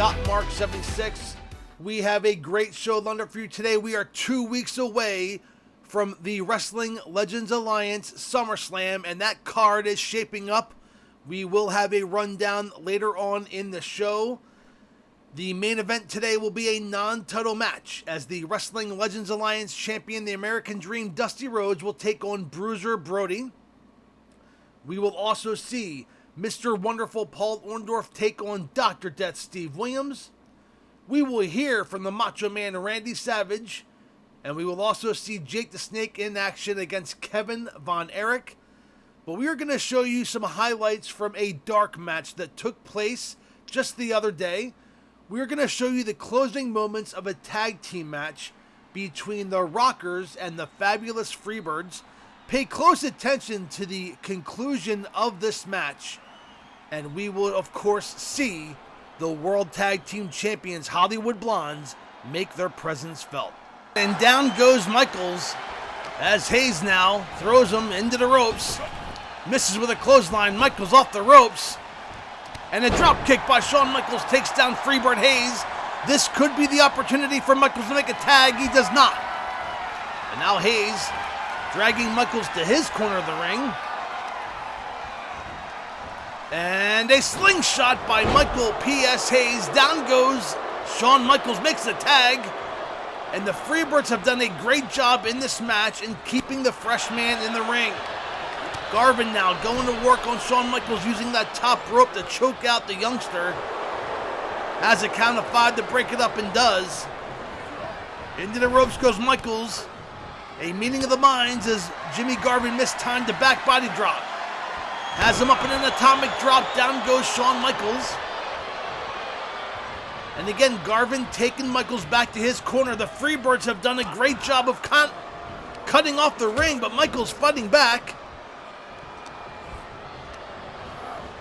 Gotmark76. We have a great show lined up for you today. We are 2 weeks away from the Wrestling Legends Alliance SummerSlam, and that card is shaping up. We will have a rundown later on in the show. The main event today will be a non-title match, as the Wrestling Legends Alliance champion, the American Dream, Dusty Rhodes, will take on Bruiser Brody. We will also see Mr. Wonderful Paul Orndorff take on Dr. Death Steve Williams. We will hear from the Macho Man Randy Savage. And we will also see Jake the Snake in action against Kevin Von Erich. But we are going to show you some highlights from a dark match that took place just the other day. We are going to show you the closing moments of a tag team match between the Rockers and the Fabulous Freebirds. Pay close attention to the conclusion of this match, and we will, of course, see the World Tag Team Champions Hollywood Blondes make their presence felt. And down goes Michaels as Hayes now throws him into the ropes. Misses with a clothesline. Michaels off the ropes. And a drop kick by Shawn Michaels takes down Freebird Hayes. This could be the opportunity for Michaels to make a tag. He does not. And now Hayes dragging Michaels to his corner of the ring. And a slingshot by Michael P.S. Hayes. Down goes Shawn Michaels, makes the tag. And the Freebirds have done a great job in this match in keeping the fresh man in the ring. Garvin now going to work on Shawn Michaels using that top rope to choke out the youngster. Has a count of 5 to break it up and does. Into the ropes goes Michaels. A meeting of the minds as Jimmy Garvin mistimed the back body drop. Has him up in an atomic drop. Down goes Shawn Michaels. And again, Garvin taking Michaels back to his corner. The Freebirds have done a great job of cutting off the ring, but Michaels fighting back.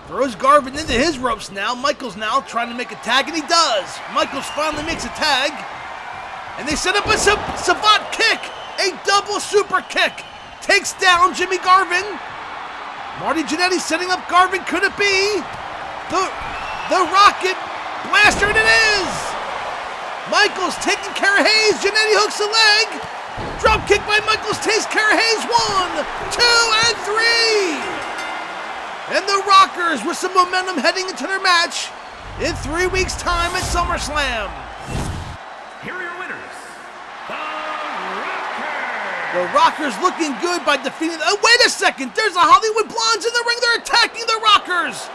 Throws Garvin into his ropes now. Michaels now trying to make a tag, and he does. Michaels finally makes a tag. And they set up a savant kick. A double super kick. Takes down Jimmy Garvin. Marty Jannetty setting up Garvin. Could it be the Rocket Blaster? And it is! Michaels taking care of Hayes. Jannetty hooks the leg. Drop kick by Michaels takes care of Hayes. 1, 2, and 3. And the Rockers with some momentum heading into their match in 3 weeks' time at SummerSlam. Here are your winners, The Rockers looking good by defeating... Oh, wait a second! There's the Hollywood Blondes in the ring. They're attacking the Rockers.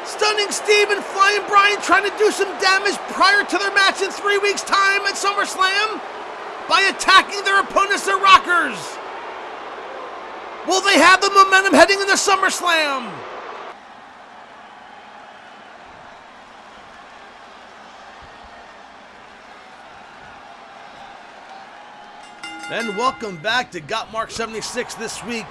Stunning Steve and Flying Brian trying to do some damage prior to their match in 3 weeks' time at SummerSlam by attacking their opponents, the Rockers. Will they have the momentum heading into SummerSlam? And welcome back to Gotmark76 this week.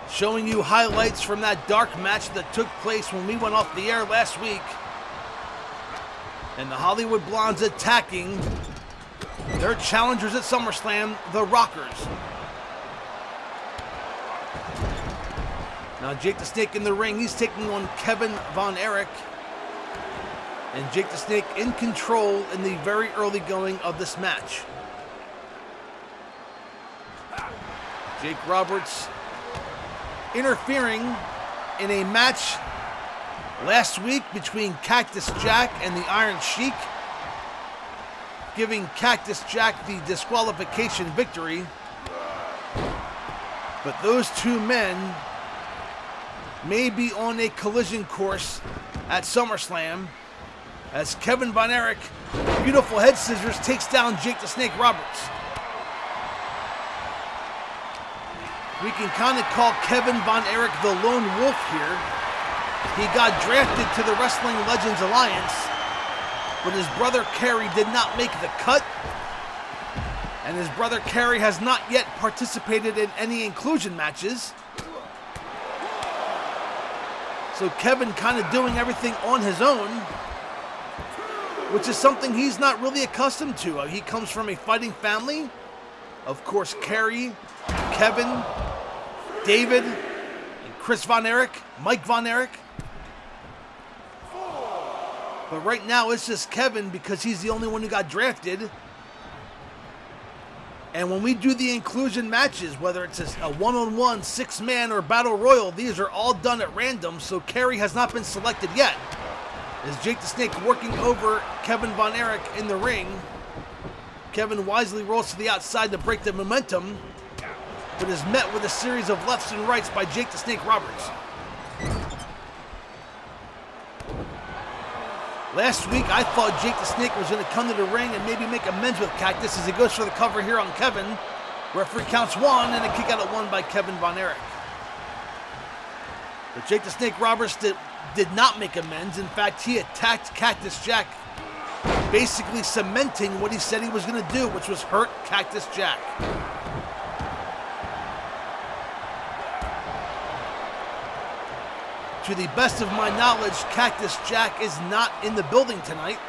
Showing you highlights from that dark match that took place when we went off the air last week. And the Hollywood Blondes attacking their challengers at SummerSlam, the Rockers. Now Jake the Snake in the ring. He's taking on Kevin Von Erich. And Jake the Snake in control in the very early going of this match. Jake Roberts interfering in a match last week between Cactus Jack and the Iron Sheik, giving Cactus Jack the disqualification victory. But those two men may be on a collision course at SummerSlam as Kevin Von Erich, beautiful head scissors, takes down Jake the Snake Roberts. We can kind of call Kevin Von Erich the lone wolf here. He got drafted to the Wrestling Legends Alliance, but his brother Kerry did not make the cut. And his brother Kerry has not yet participated in any inclusion matches. So Kevin kind of doing everything on his own, which is something he's not really accustomed to. He comes from a fighting family. Of course, Kerry, Kevin, David, and Chris Von Erich, Mike Von Erich. But right now, it's just Kevin because he's the only one who got drafted. And when we do the inclusion matches, whether it's a one-on-one, six-man, or battle royal, these are all done at random, so Kerry has not been selected yet. As Jake the Snake working over Kevin Von Erich in the ring. Kevin wisely rolls to the outside to break the momentum, but is met with a series of lefts and rights by Jake the Snake Roberts. Last week, I thought Jake the Snake was going to come to the ring and maybe make amends with Cactus as he goes for the cover here on Kevin. Referee counts one and a kick out at one by Kevin Von Erich. But Jake the Snake Roberts did not make amends. In fact, he attacked Cactus Jack, basically cementing what he said he was going to do, which was hurt Cactus Jack. To the best of my knowledge, Cactus Jack is not in the building tonight.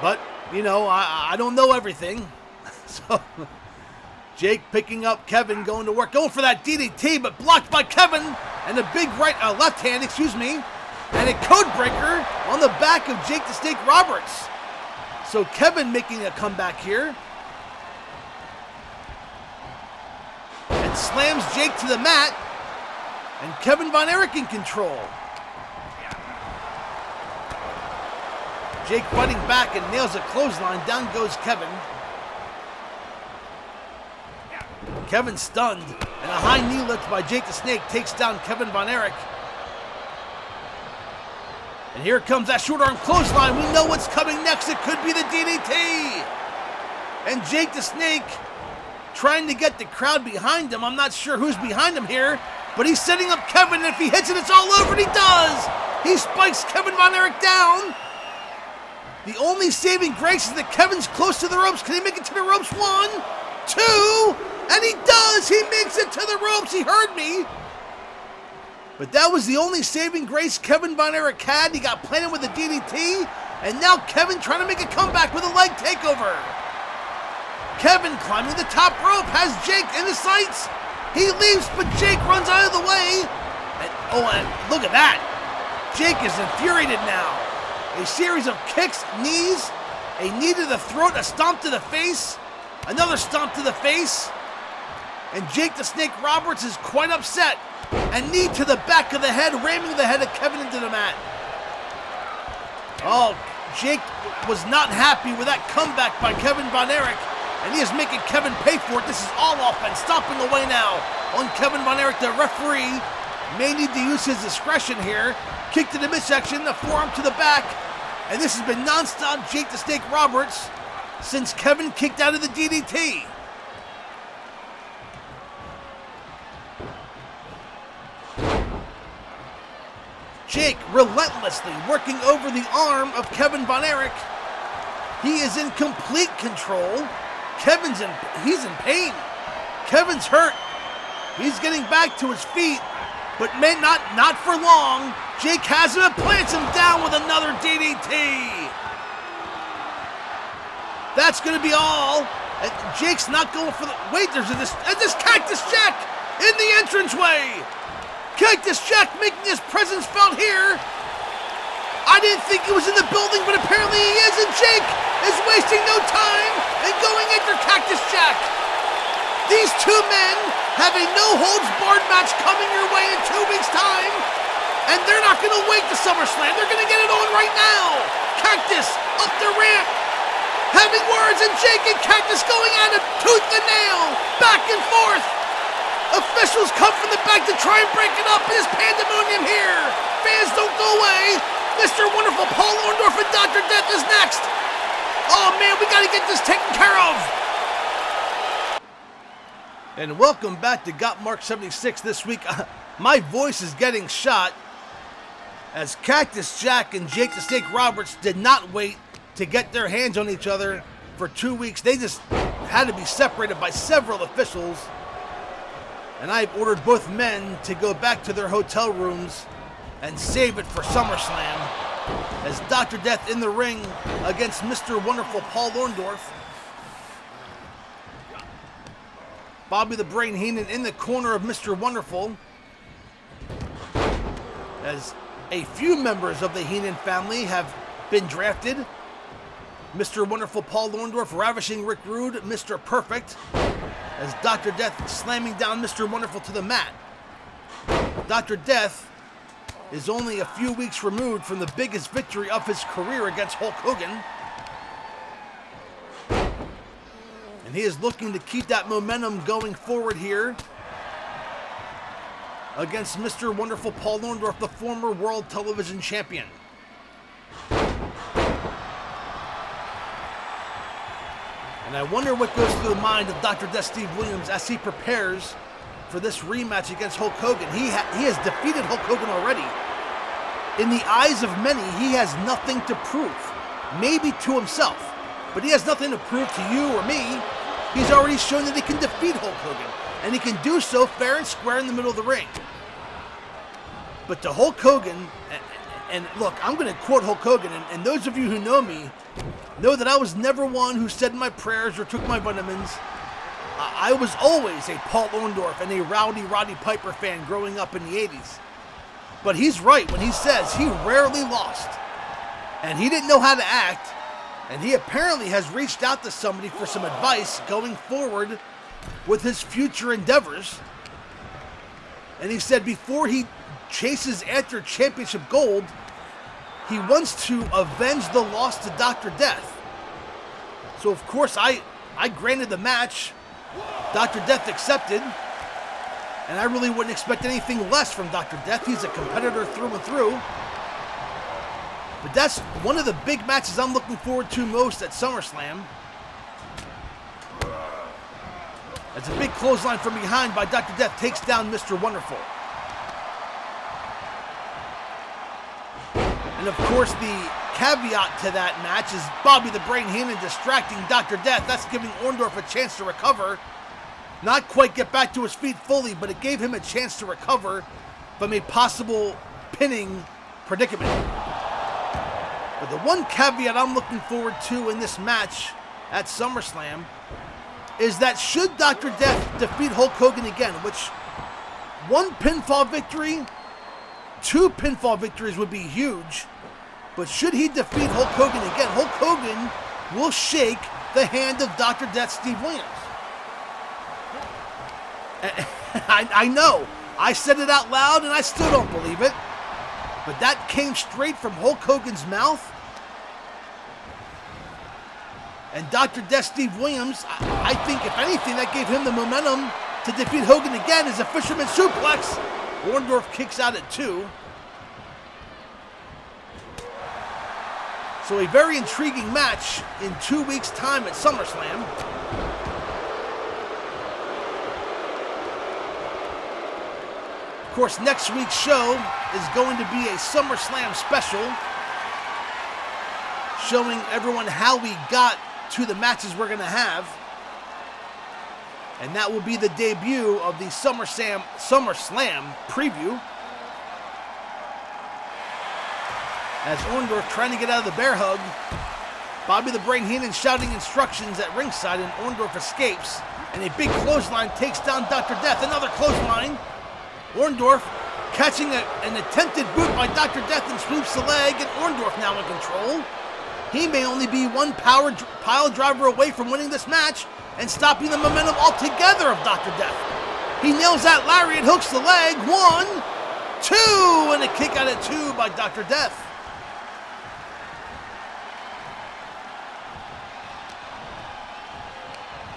But, you know, I don't know everything. So, Jake picking up Kevin, going to work, going for that DDT, but blocked by Kevin, and a big left hand, and a code breaker on the back of Jake the Snake Roberts. So Kevin making a comeback here. And slams Jake to the mat. And Kevin Von Erich in control. Jake fighting back and nails a clothesline. Down goes Kevin. Kevin stunned. And a high knee lift by Jake the Snake takes down Kevin Von Erich. And here comes that short arm clothesline. We know what's coming next. It could be the DDT. And Jake the Snake trying to get the crowd behind him. I'm not sure who's behind him here. But he's setting up Kevin, and if he hits it, it's all over, and he does! He spikes Kevin Von Erich down. The only saving grace is that Kevin's close to the ropes. Can he make it to the ropes? 1, 2, and he does! He makes it to the ropes! He heard me! But that was the only saving grace Kevin Von Erich had. He got planted with a DDT, and now Kevin trying to make a comeback with a leg takeover. Kevin climbing the top rope, has Jake in the sights. He leaves, but Jake runs out of the way. And look at that. Jake is infuriated now. A series of kicks, knees, a knee to the throat, a stomp to the face, another stomp to the face. And Jake the Snake Roberts is quite upset. A knee to the back of the head, ramming the head of Kevin into the mat. Oh, Jake was not happy with that comeback by Kevin Von Erich. And he is making Kevin pay for it. This is all offense. Stomping away now on Kevin Von Erich. The referee may need to use his discretion here. Kick to the midsection, the forearm to the back. And this has been non-stop Jake the Snake Roberts since Kevin kicked out of the DDT. Jake relentlessly working over the arm of Kevin Von Erich. He is in complete control. He's in pain. Kevin's hurt. He's getting back to his feet, but not for long. Jake has him and plants him down with another DDT. That's going to be all. And Jake's not going for the... Wait, there's this Cactus Jack in the entranceway. Cactus Jack making his presence felt here. I didn't think he was in the building, but apparently he is, and Jake is wasting no time and going after Cactus Jack. These two men have a no-holds-barred match coming your way in 2 weeks' time, and they're not going to wait to SummerSlam. They're going to get it on right now. Cactus up the ramp, having words, and Jake and Cactus going at it tooth and nail, back and forth. Officials come from the back to try and break it up. It is pandemonium here. Fans don't go away. Mr. Wonderful Paul Orndorff and Dr. Death is next. Oh man, we gotta get this taken care of. And welcome back to Gotmark76 this week. My voice is getting shot as Cactus Jack and Jake the Snake Roberts did not wait to get their hands on each other for 2 weeks. They just had to be separated by several officials. And I've ordered both men to go back to their hotel rooms and save it for SummerSlam, as Dr. Death in the ring against Mr. Wonderful Paul Orndorff. Bobby the Brain Heenan in the corner of Mr. Wonderful, as A few members of the Heenan family have been drafted. Mr. Wonderful Paul Orndorff ravishing Rick Rude, Mr. Perfect, as Dr. Death slamming down Mr. Wonderful to the mat. Dr. Death is only a few weeks removed from the biggest victory of his career against Hulk Hogan. And he is looking to keep that momentum going forward here against Mr. Wonderful Paul Orndorff, the former World Television Champion. And I wonder what goes through the mind of Dr. Death Steve Williams as he prepares for this rematch against Hulk Hogan. He has defeated Hulk Hogan already. In the eyes of many, he has nothing to prove. Maybe to himself, but he has nothing to prove to you or me. He's already shown that he can defeat Hulk Hogan, and he can do so fair and square in the middle of the ring. But to Hulk Hogan, and look, I'm going to quote Hulk Hogan, and those of you who know me know that I was never one who said my prayers or took my vitamins. I was always a Paul Orndorff and a Rowdy Roddy Piper fan growing up in the 80s. But he's right when he says he rarely lost, and he didn't know how to act, and he apparently has reached out to somebody for some advice going forward with his future endeavors. And he said before he chases after championship gold, he wants to avenge the loss to Dr. Death. So of course I granted the match. Dr. Death accepted, and I really wouldn't expect anything less from Dr. Death. He's a competitor through and through. But that's one of the big matches I'm looking forward to most at SummerSlam. As a big clothesline from behind by Dr. Death takes down Mr. Wonderful. And of course, the caveat to that match is Bobby the Brain Heenan distracting Dr. Death. That's giving Orndorff a chance to recover. Not quite get back to his feet fully, but it gave him a chance to recover from a possible pinning predicament. But the one caveat I'm looking forward to in this match at SummerSlam is that should Dr. Death defeat Hulk Hogan again, which one pinfall victory, two pinfall victories would be huge, but should he defeat Hulk Hogan again, Hulk Hogan will shake the hand of Dr. Death Steve Williams. I know, I said it out loud and I still don't believe it, but that came straight from Hulk Hogan's mouth. And Dr. Death Steve Williams, I think if anything that gave him the momentum to defeat Hogan again is a fisherman suplex. Orndorff kicks out at 2. So a very intriguing match in 2 weeks' time at SummerSlam. Of course, next week's show is going to be a SummerSlam special, showing everyone how we got to the matches we're going to have. And that will be the debut of the SummerSlam preview. As Orndorff trying to get out of the bear hug, Bobby the Brain Heenan shouting instructions at ringside, and Orndorff escapes. And a big clothesline takes down Dr. Death. Another clothesline. Orndorff catching an attempted boot by Dr. Death and sweeps the leg, and Orndorff now in control. He may only be one pile driver away from winning this match and stopping the momentum altogether of Dr. Death. He nails that lariat, hooks the leg. 1, 2, and a kick out at 2 by Dr. Death.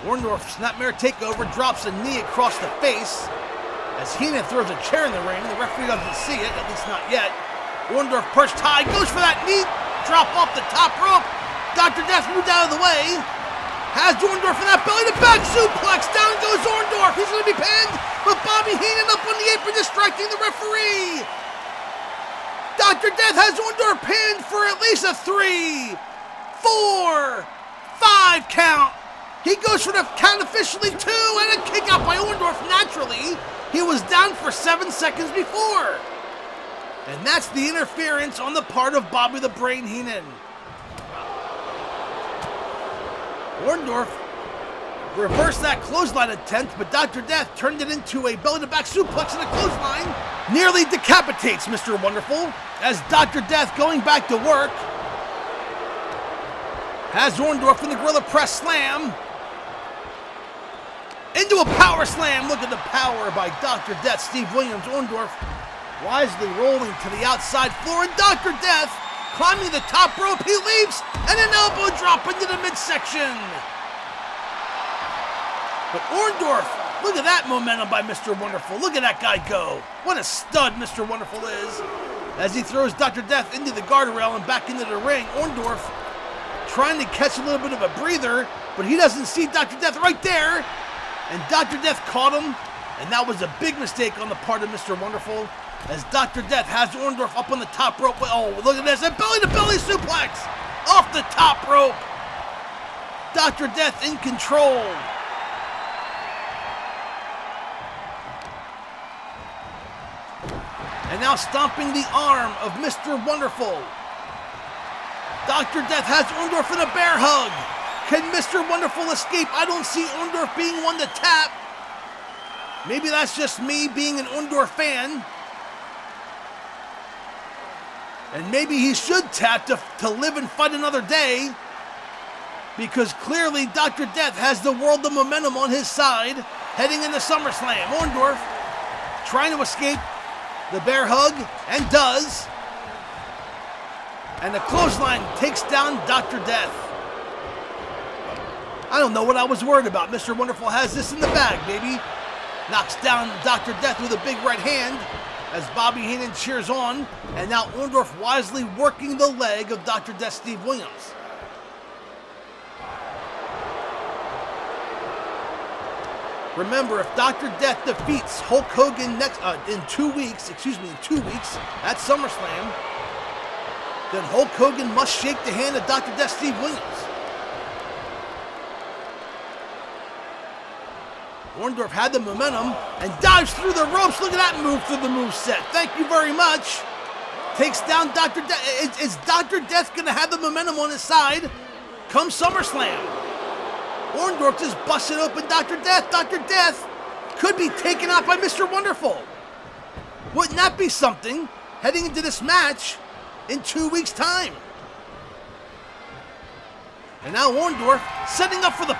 Orndorff snapmare takeover, drops a knee across the face as Heenan throws a chair in the ring. The referee doesn't see it, at least not yet. Orndorff perched high, goes for that knee drop off the top rope. Dr. Death moved out of the way. Has Orndorff in that belly to back suplex. Down goes Orndorff. He's going to be pinned, but Bobby Heenan up on the apron distracting the referee. Dr. Death has Orndorff pinned for at least a 3, 4, 5 count. He goes for the count officially 2, and a kick out by Orndorff. Naturally, he was down for 7 seconds before. And that's the interference on the part of Bobby the Brain Heenan. Orndorff reversed that clothesline attempt, but Dr. Death turned it into a belly-to-back suplex and a clothesline. Nearly decapitates Mr. Wonderful as Dr. Death going back to work. Has Orndorff in the Gorilla Press slam. Into a power slam. Look at the power by Dr. Death. Steve Williams, Orndorff wisely rolling to the outside floor, and Dr. Death climbing the top rope. He leaps, and an elbow drop into the midsection. But Orndorff, look at that momentum by Mr. Wonderful. Look at that guy go. What a stud Mr. Wonderful is. As he throws Dr. Death into the guardrail and back into the ring, Orndorff trying to catch a little bit of a breather, but he doesn't see Dr. Death right there. And Dr. Death caught him, and that was a big mistake on the part of Mr. Wonderful, as Dr. Death has Orndorff up on the top rope. Oh, look at this, a belly-to-belly suplex off the top rope. Dr. Death in control. And now stomping the arm of Mr. Wonderful. Dr. Death has Orndorff in a bear hug. Can Mr. Wonderful escape? I don't see Orndorff being one to tap. Maybe that's just me being an Orndorff fan. And maybe he should tap to live and fight another day. Because clearly Dr. Death has the world of momentum on his side heading into SummerSlam. Orndorff trying to escape the bear hug, and does. And the clothesline takes down Dr. Death. I don't know what I was worried about. Mr. Wonderful has this in the bag, baby. Knocks down Dr. Death with a big right hand as Bobby Heenan cheers on. And now Orndorff wisely working the leg of Dr. Death, Steve Williams. Remember, if Dr. Death defeats Hulk Hogan in 2 weeks at SummerSlam, then Hulk Hogan must shake the hand of Dr. Death, Steve Williams. Orndorff had the momentum and dives through the ropes. Look at that move through the moveset. Thank you very much. Takes down Dr. Death. Is Dr. Death going to have the momentum on his side come SummerSlam? Orndorff just busted open Dr. Death. Dr. Death could be taken out by Mr. Wonderful. Wouldn't that be something heading into this match in 2 weeks' time? And now Orndorff setting up for the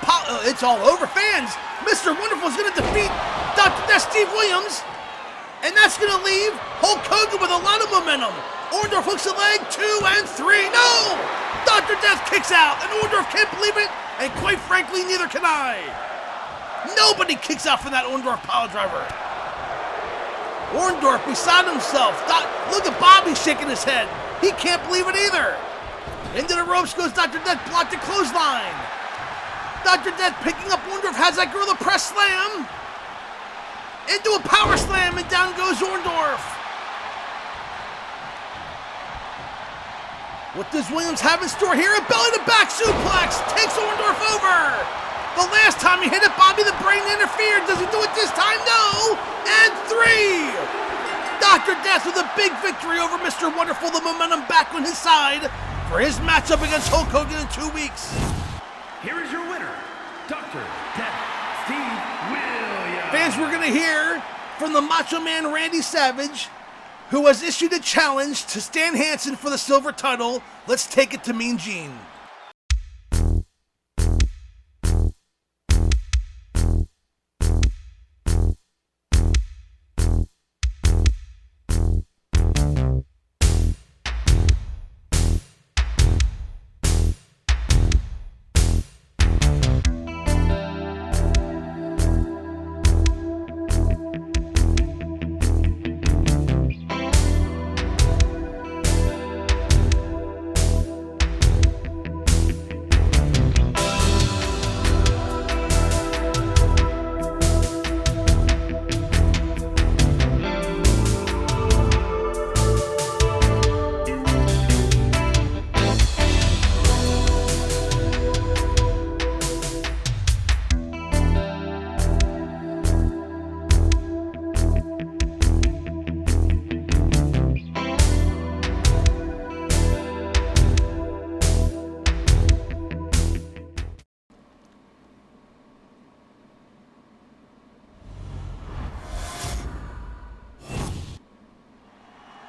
it's all over, fans. Mr. Wonderful is going to defeat Dr. Death, Steve Williams. And that's going to leave Hulk Hogan with a lot of momentum. Orndorff hooks a leg, 2 and 3. No! Dr. Death kicks out, and Orndorff can't believe it. And quite frankly, neither can I. Nobody kicks out from that Orndorff piledriver. Orndorff beside himself. Look at Bobby shaking his head. He can't believe it either. Into the ropes goes Dr. Death, blocked the clothesline. Dr. Death picking up Orndorff, has that Gorilla Press slam. Into a power slam, and down goes Orndorff. What does Williams have in store here? A belly-to-back suplex takes Orndorff over. The last time he hit it, Bobby the Brain interfered. Does he do it this time? No. And 3. Dr. Death with a big victory over Mr. Wonderful. The momentum back on his side for his matchup against Hulk Hogan in 2 weeks. Here is your winner, Dr. Death, Steve Williams. Fans, we're going to hear from the Macho Man Randy Savage, who has issued a challenge to Stan Hansen for the silver title. Let's take it to Mean Gene.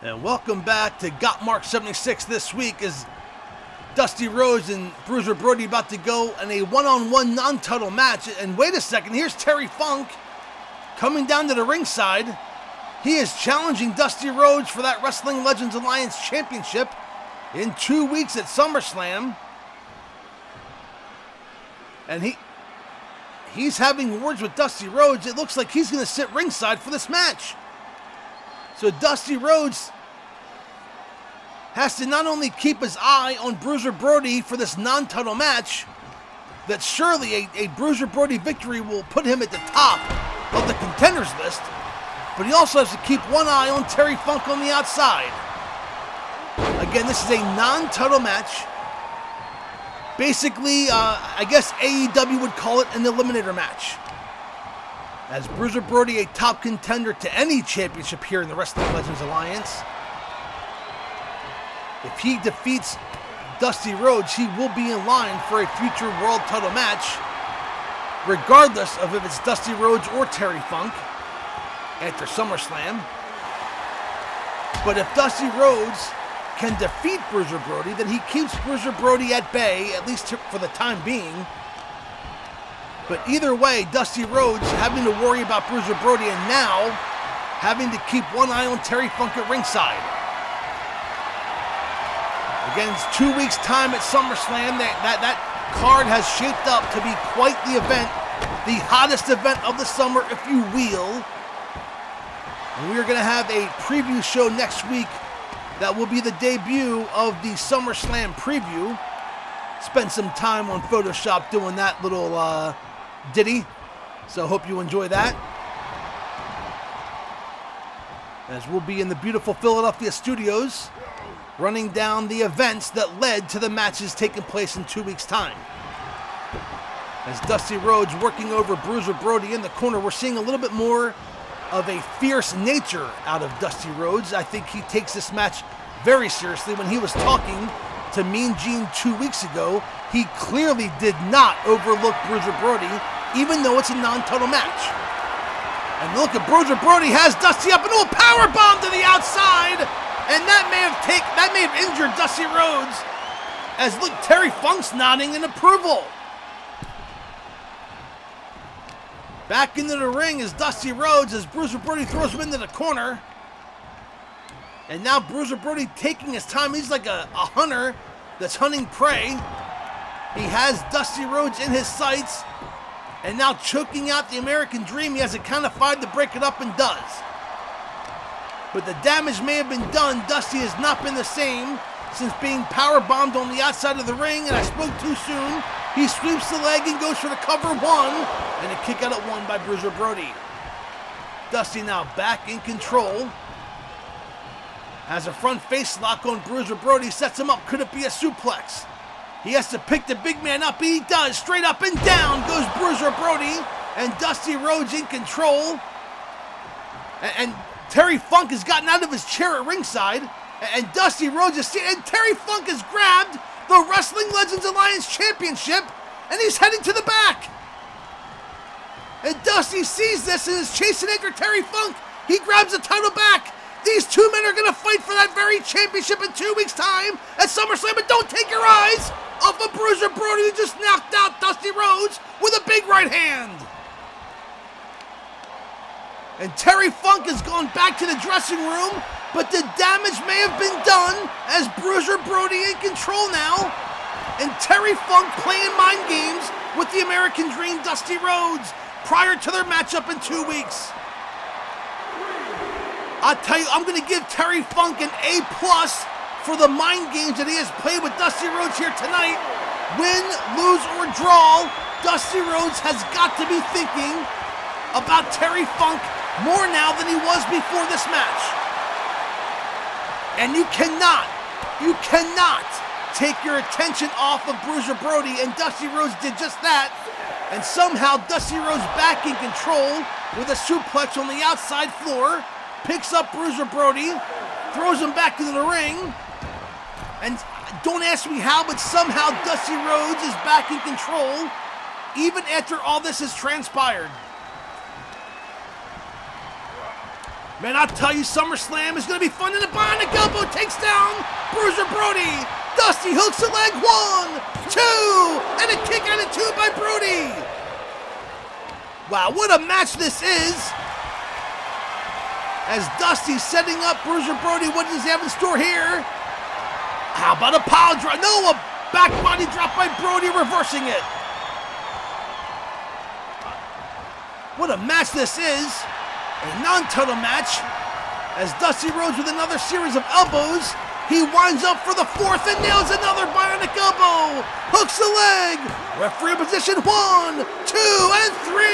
And welcome back to Gotmark76 this week as Dusty Rhodes and Bruiser Brody about to go in a one-on-one non-title match. And wait a second, here's Terry Funk coming down to the ringside. He is challenging Dusty Rhodes for that Wrestling Legends Alliance Championship in 2 weeks at SummerSlam. And he's having words with Dusty Rhodes. It looks like he's going to sit ringside for this match. So Dusty Rhodes has to not only keep his eye on Bruiser Brody for this non-title match, that surely a Bruiser Brody victory will put him at the top of the contenders list, but he also has to keep one eye on Terry Funk on the outside. Again, this is a non-title match. Basically, I guess AEW would call it an eliminator match. As Bruiser Brody, a top contender to any championship here in the Wrestling Legends Alliance. If he defeats Dusty Rhodes, he will be in line for a future world title match, regardless of if it's Dusty Rhodes or Terry Funk after SummerSlam. But if Dusty Rhodes can defeat Bruiser Brody, then he keeps Bruiser Brody at bay, at least for the time being. But either way, Dusty Rhodes having to worry about Bruiser Brody and now having to keep one eye on Terry Funk at ringside. Again, it's 2 weeks' time at SummerSlam. That card has shaped up to be quite the event, the hottest event of the summer, if you will. And we are going to have a preview show next week that will be the debut of the SummerSlam preview. Spent some time on Photoshop doing that little ditty, so hope you enjoy that. As we'll be in the beautiful Philadelphia studios, running down the events that led to the matches taking place in 2 weeks' time. As Dusty Rhodes working over Bruiser Brody in the corner, we're seeing a little bit more of a fierce nature out of Dusty Rhodes. I think he takes this match very seriously. When he was talking to Mean Gene 2 weeks ago, he clearly did not overlook Bruiser Brody, even though it's a non-title match. And look at Bruiser Brody has Dusty up into a power bomb to the outside, and that may have injured Dusty Rhodes. As look, Terry Funk's nodding in approval. Back into the ring is Dusty Rhodes as Bruiser Brody throws him into the corner. And now Bruiser Brody taking his time. He's like a hunter that's hunting prey. He has Dusty Rhodes in his sights. And now choking out the American Dream. He has a count of 5 to break it up and does. But the damage may have been done. Dusty has not been the same since being powerbombed on the outside of the ring. And I spoke too soon. He sweeps the leg and goes for the cover 1. And a kick out at 1 by Bruiser Brody. Dusty now back in control. Has a front face lock on Bruiser Brody. Sets him up. Could it be a suplex? He has to pick the big man up. He does. Straight up and down goes Bruiser Brody. And Dusty Rhodes in control. And Terry Funk has gotten out of his chair at ringside. And Dusty Rhodes is and Terry Funk has grabbed the Wrestling Legends Alliance Championship. And he's heading to the back. And Dusty sees this and is chasing after Terry Funk. He grabs the title back. These two men are going to fight for that very championship in 2 weeks' time at SummerSlam. But don't take your eyes off of Bruiser Brody, who just knocked out Dusty Rhodes with a big right hand. And Terry Funk has gone back to the dressing room, but the damage may have been done as Bruiser Brody in control now. And Terry Funk playing mind games with the American Dream, Dusty Rhodes, prior to their matchup in 2 weeks. I'll tell you, I'm going to give Terry Funk an A+ for the mind games that he has played with Dusty Rhodes here tonight. Win, lose, or draw, Dusty Rhodes has got to be thinking about Terry Funk more now than he was before this match. And you cannot take your attention off of Bruiser Brody, and Dusty Rhodes did just that. And somehow Dusty Rhodes back in control with a suplex on the outside floor. Picks up Bruiser Brody, throws him back into the ring, and don't ask me how, but somehow Dusty Rhodes is back in control, even after all this has transpired. Man, I'll tell you, SummerSlam is going to be fun, and the bionic elbow takes down Bruiser Brody. Dusty hooks the leg, 1, 2, and a kick out of 2 by Brody. Wow, what a match this is. As Dusty's setting up Bruiser Brody, what does he have in store here? How about a pile drop? No, a back body drop by Brody, reversing it. What a match this is. A non-title match. As Dusty Rhodes with another series of elbows. He winds up for the 4th and nails another bionic elbow. Hooks the leg. Referee position, 1, 2, and 3.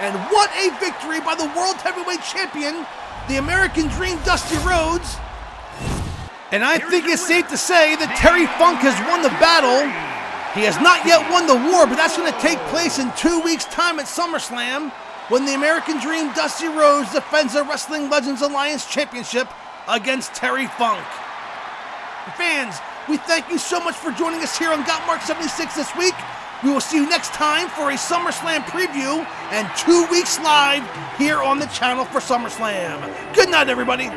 And what a victory by the World Heavyweight Champion, the American Dream, Dusty Rhodes. And I think it's safe to say that Terry Funk has won the battle. He has not yet won the war, but that's going to take place in 2 weeks' time at SummerSlam, when the American Dream, Dusty Rhodes, defends the Wrestling Legends Alliance Championship against Terry Funk. Fans, we thank you so much for joining us here on Gotmark76 this week. We will see you next time for a SummerSlam preview and 2 weeks live here on the channel for SummerSlam. Good night, everybody.